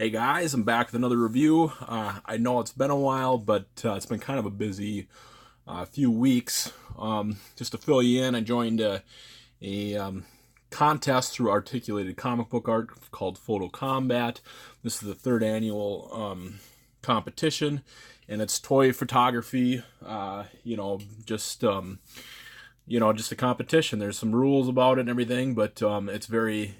Hey guys, I'm back with another review. I know it's been a while, but it's been kind of a busy few weeks. Just to fill you in, I joined a contest through Articulated Comic Book Art called Photo Combat. This is the third annual competition, and it's toy photography. Just a competition. There's some rules about it and everything, but it's very,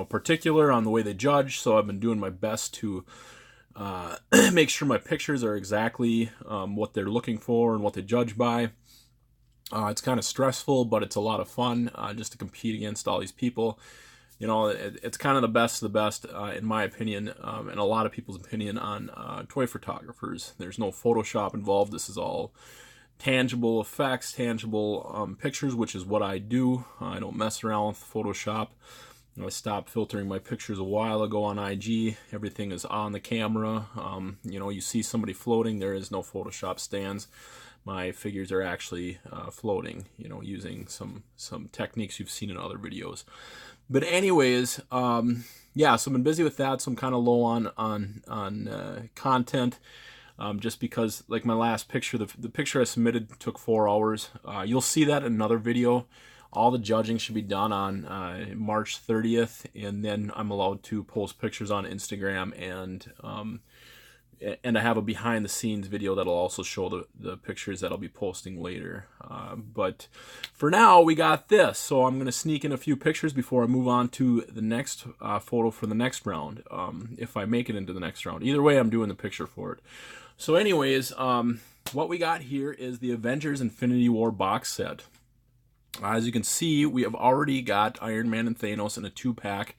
particular on the way they judge. So I've been doing my best to make sure my pictures are exactly what they're looking for and what they judge by. It's kind of stressful, but it's a lot of fun just to compete against all these people. It's kind of the best of the best, in my opinion, and a lot of people's opinion on toy photographers. There's no Photoshop involved. This is all tangible effects, tangible pictures, which is what I do. I don't mess around with Photoshop. I stopped filtering my pictures a while ago on IG. Everything is on the camera. You see somebody floating, there is no Photoshop stands. My figures are actually floating, using some techniques you've seen in other videos. But anyways, so I've been busy with that, so I'm kind of low on content. Just because, like my last picture, the picture I submitted took 4 hours. You'll see that in another video. All the judging should be done on March 30th, and then I'm allowed to post pictures on Instagram, and I have a behind-the-scenes video that'll also show the pictures that I'll be posting later. But for now, we got this. So I'm going to sneak in a few pictures before I move on to the next photo for the next round, if I make it into the next round. Either way, I'm doing the picture for it. So anyways, what we got here is the Avengers Infinity War box set. As you can see, we have already got Iron Man and Thanos in a 2-pack.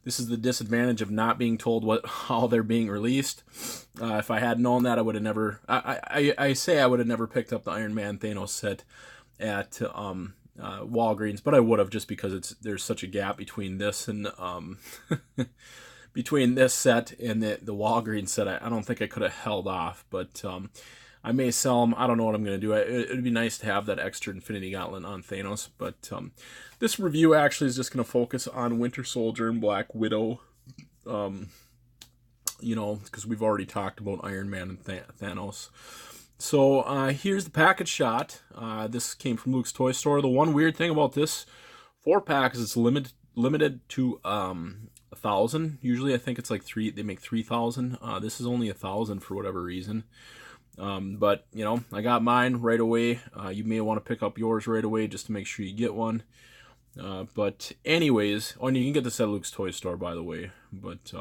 This is the disadvantage of not being told how they're being released. If I had known that, I would have never. I say I would have never picked up the Iron Man Thanos set at Walgreens, but I would have, just because there's such a gap between this and between this set and the Walgreens set. I don't think I could have held off, but I may sell them. I don't know what I'm going to do. It'd be nice to have that extra Infinity Gauntlet on Thanos, but this review actually is just going to focus on Winter Soldier and Black Widow, because we've already talked about Iron Man and Thanos. So here's the package shot. This came from Luke's Toy Store. The one weird thing about this 4-pack is it's limited to 1,000. Usually I think it's like they make 3,000. This is only 1,000 for whatever reason. But I got mine right away. You may want to pick up yours right away just to make sure you get one. But anyways, and you can get this at Luke's Toy Store, by the way. But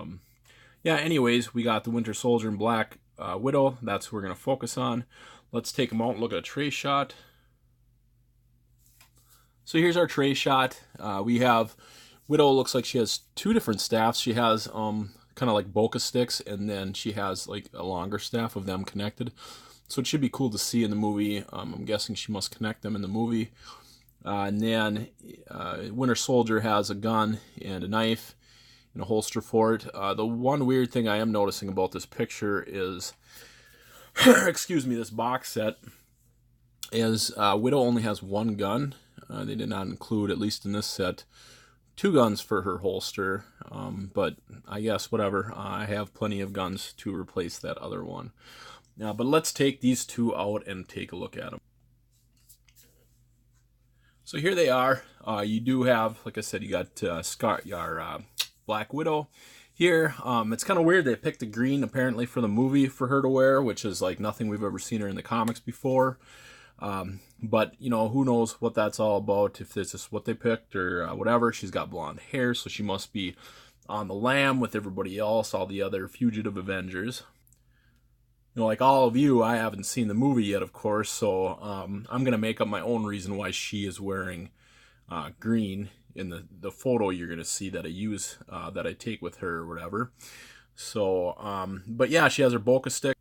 anyways, we got the Winter Soldier and Black Widow. That's who we're going to focus on. Let's take them out and look at a tray shot. So here's our tray shot. We have Widow. Looks like she has 2 different staffs. She has kind of like bokeh sticks, and then she has like a longer staff of them connected. So it should be cool to see in the movie. I'm guessing she must connect them in the movie. And then Winter Soldier has a gun and a knife and a holster for it. The one weird thing I am noticing about this picture is, this box set is Widow only has 1 gun. They did not include, at least in this set, 2 guns for her holster, but I guess whatever. I have plenty of guns to replace that other one. But let's take these 2 out and take a look at them. So here they are. You do have, like I said, you got Black Widow here. It's kind of weird they picked the green apparently for the movie for her to wear, which is like nothing we've ever seen her in the comics before. But who knows what that's all about, if this is what they picked or whatever. She's got blonde hair, so she must be on the lam with everybody else, all the other fugitive Avengers. Like all of you, I haven't seen the movie yet, of course, so I'm going to make up my own reason why she is wearing green in the photo you're going to see that I use, that I take with her or whatever. So, but yeah, she has her bokeh stick,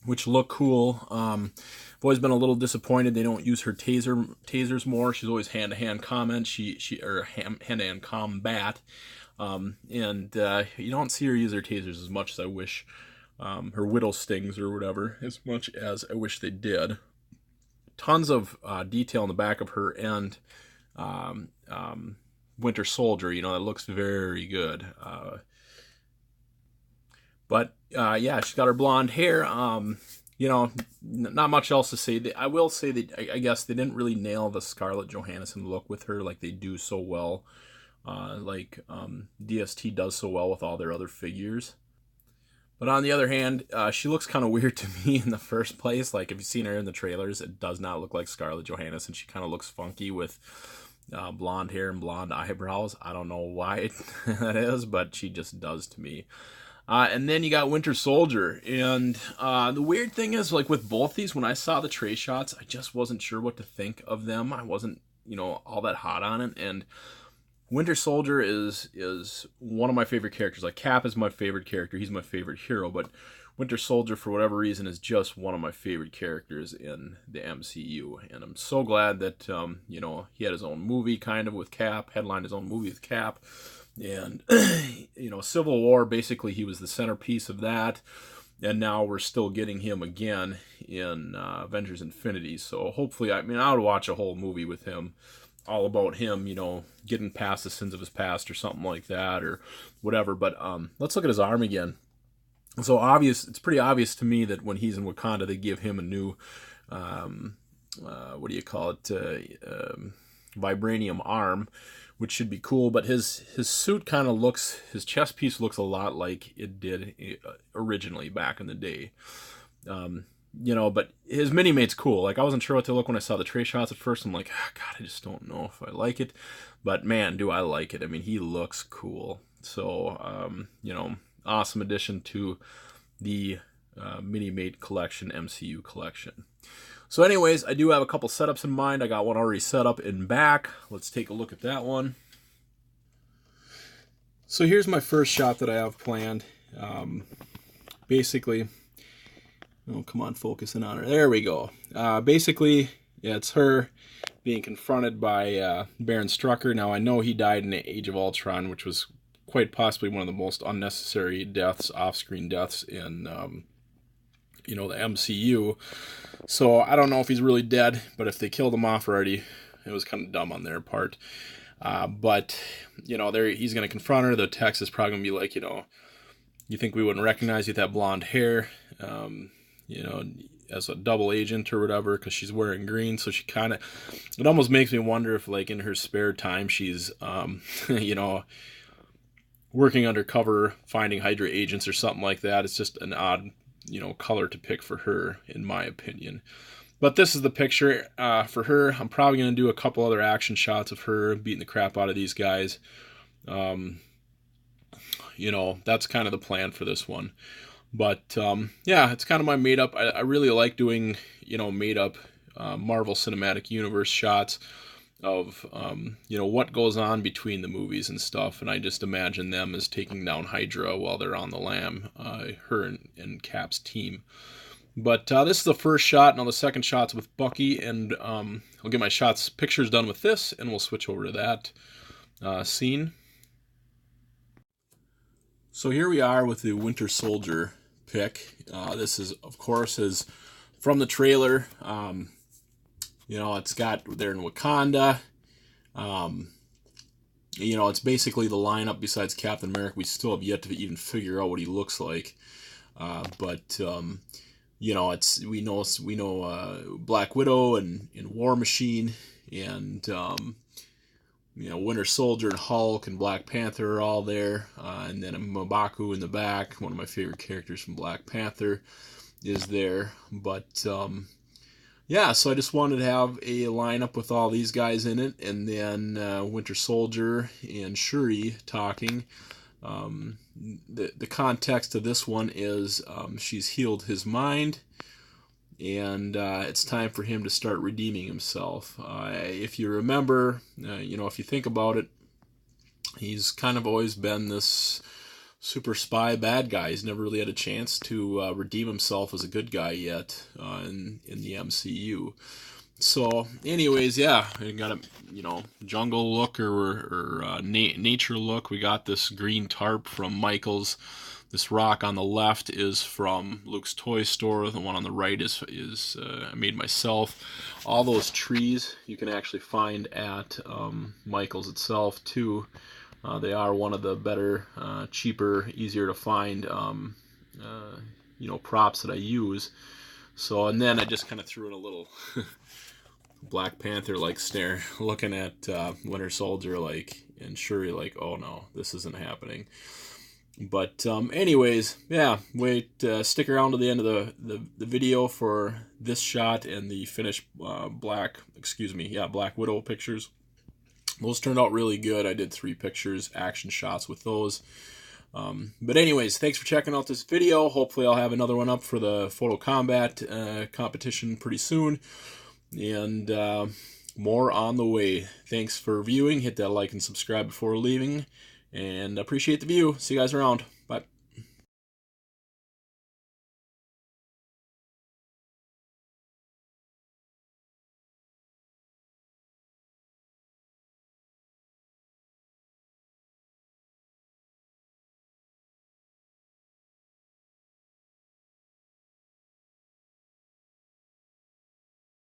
which look cool. I've always been a little disappointed they don't use her tasers more. She's always hand-to-hand combat. Hand-to-hand combat. And you don't see her use her tasers as much as I wish. Her Widow stings or whatever, as much as I wish they did. Tons of detail in the back of her and Winter Soldier. That looks very good. But yeah, she's got her blonde hair. You know, not much else to say. I will say that I guess they didn't really nail the Scarlett Johansson look with her like they do so well. DST does so well with all their other figures. But on the other hand, she looks kind of weird to me in the first place. Like, if you've seen her in the trailers, it does not look like Scarlett Johansson. She kind of looks funky with blonde hair and blonde eyebrows. I don't know why that is, but she just does to me. And then you got Winter Soldier. And the weird thing is, like, with both these, when I saw the tray shots, I just wasn't sure what to think of them. I wasn't, all that hot on it. And Winter Soldier is one of my favorite characters. Like, Cap is my favorite character. He's my favorite hero. But Winter Soldier, for whatever reason, is just one of my favorite characters in the MCU. And I'm so glad that, he had his own movie, kind of, with Cap. Headlined his own movie with Cap. And, Civil War, basically, he was the centerpiece of that. And now we're still getting him again in Avengers Infinity. So hopefully, I would watch a whole movie with him, all about him, getting past the sins of his past or something like that or whatever. But let's look at his arm again. So it's pretty obvious to me that when he's in Wakanda, they give him a new, vibranium arm, which should be cool. But his suit kind of looks, his chest piece looks a lot like it did originally back in the day. But his Minimate's cool. Like, I wasn't sure what to look when I saw the tray shots at first. I'm like, God, I just don't know if I like it. But man, do I like it. I mean, he looks cool. So, awesome addition to the Minimate collection, MCU collection. So anyways, I do have a couple setups in mind. I got one already set up in back. Let's take a look at that one. So here's my first shot that I have planned. Basically... Oh, come on, focusing on her. There we go. Basically, it's her being confronted by Baron Strucker. Now, I know he died in the Age of Ultron, which was quite possibly one of the most unnecessary deaths, off-screen deaths in, the MCU. So, I don't know if he's really dead, but if they killed him off already, it was kind of dumb on their part. But he's going to confront her. The text is probably going to be like, you think we wouldn't recognize you with that blonde hair? As a double agent or whatever, because she's wearing green. So she kind of, it almost makes me wonder if, like, in her spare time, she's, working undercover, finding Hydra agents or something like that. It's just an odd, color to pick for her, in my opinion. But this is the picture for her. I'm probably going to do a couple other action shots of her beating the crap out of these guys. That's kind of the plan for this one. But, it's kind of my made-up. I really like doing, made-up Marvel Cinematic Universe shots of, what goes on between the movies and stuff. And I just imagine them as taking down Hydra while they're on the lam, her and Cap's team. But this is the first shot. Now the second shot's with Bucky. And I'll get my pictures done with this, and we'll switch over to that scene. So here we are with the Winter Soldier pick. This is, of course, is from the trailer. It's got, they're in Wakanda. It's basically the lineup besides Captain America. We still have yet to even figure out what he looks like. We know Black Widow and War Machine and Winter Soldier and Hulk and Black Panther are all there. And then M'Baku in the back, one of my favorite characters from Black Panther, is there. But, so I just wanted to have a lineup with all these guys in it. And then Winter Soldier and Shuri talking. The context of this one is she's healed his mind. And it's time for him to start redeeming himself. If you remember, if you think about it, he's kind of always been this super spy bad guy. He's never really had a chance to redeem himself as a good guy yet in the MCU. So, anyways, we got a jungle look or nature look. We got this green tarp from Michaels. This rock on the left is from Luke's toy store. The one on the right is I made myself. All those trees you can actually find at Michaels itself too. They are one of the better, cheaper, easier to find props that I use. So, and then I just kind of threw in a little Black Panther like stare, looking at Winter Soldier like, and Shuri like, oh no, this isn't happening. But anyways, yeah, stick around to the end of the video for this shot and the finished Black Widow pictures. Those turned out really good. I did 3 pictures, action shots with those. But anyways, thanks for checking out this video. Hopefully I'll have another one up for the photo combat competition pretty soon. And more on the way. Thanks for viewing. Hit that like and subscribe before leaving. And appreciate the view. See you guys around.